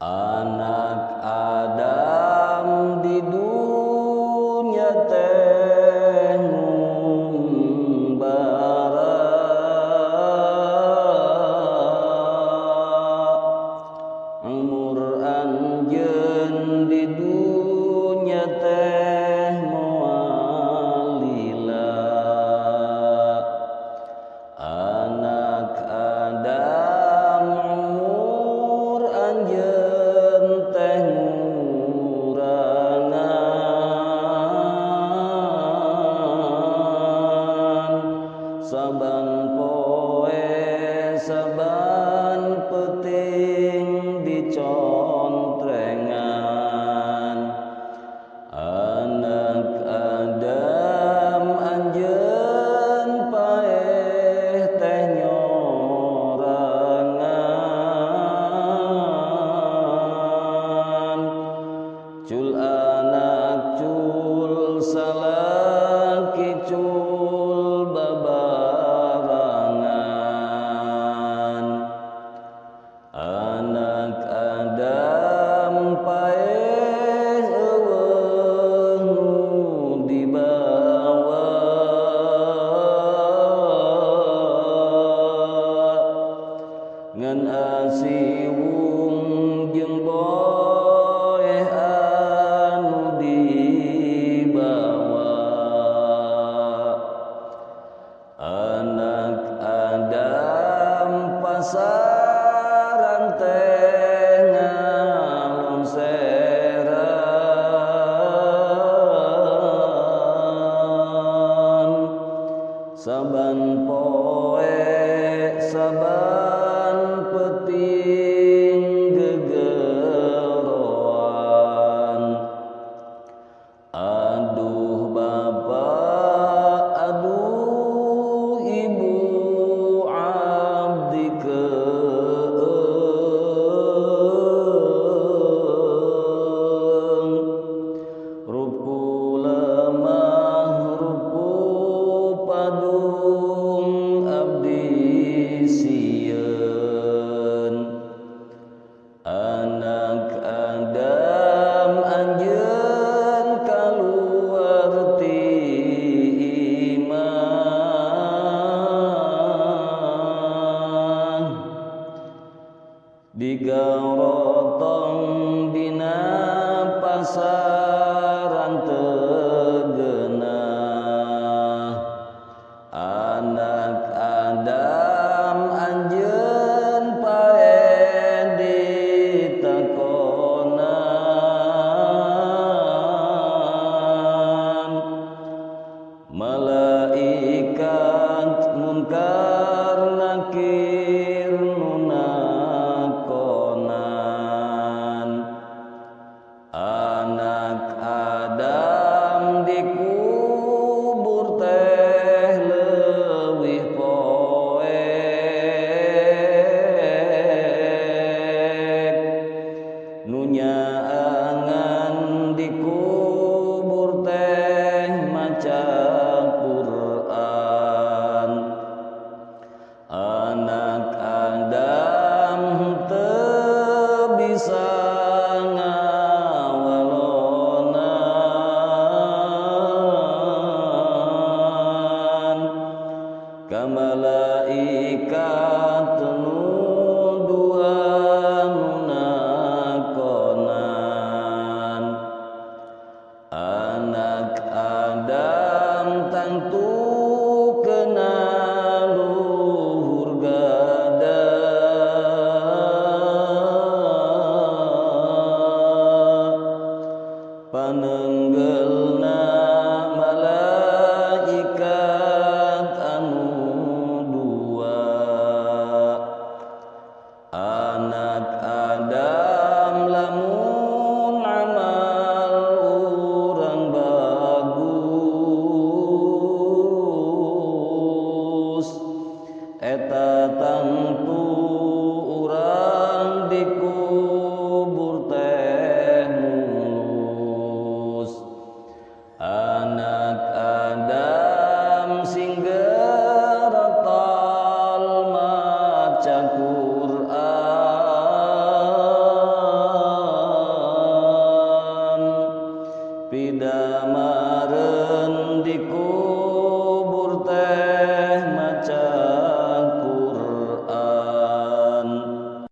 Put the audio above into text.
Anak Adam di dunia teh ngumbara umur anjeun di dunia teh moal lila. Anak Adam umur anjeun teh ngurangan, saban poe saban peuting dicontrengan. Anak Adam anjeun paeh teh nyorangan, cul anak cul salaki cul babarangan. Anak Adam paeh eueuh nu dibawa, ngan asiwung jeung boeh anu dibawa. Anak Adam pasaran teh ngalongseran, saban poe saban peuting gegeroan. Aduh Bapak, aduh Ibu, abdi keung, rupu lemah rupu padung abdi sieun. Anak Adam anjeun kaluar ti iman, digarotong dina pasaran teu geunah. Anak Adam anjeun paeh ditakonan, malaikat munkar nakir nu nakonan. Anak Adam dikubur teh leuwih poek, nu nyaangan dikubur teh maca Quran. Anak Adam teu bisa ngawalonan, ka malaikat nuduhan nakonan. Anak Adam tangtu kena luhur gada, panenggelna malaikat anu dua. Anak Adam lamun amal urang bagus, eta tangtu urang dikubur teh mulus. Anak Adam singgerotal maca Quran, bidama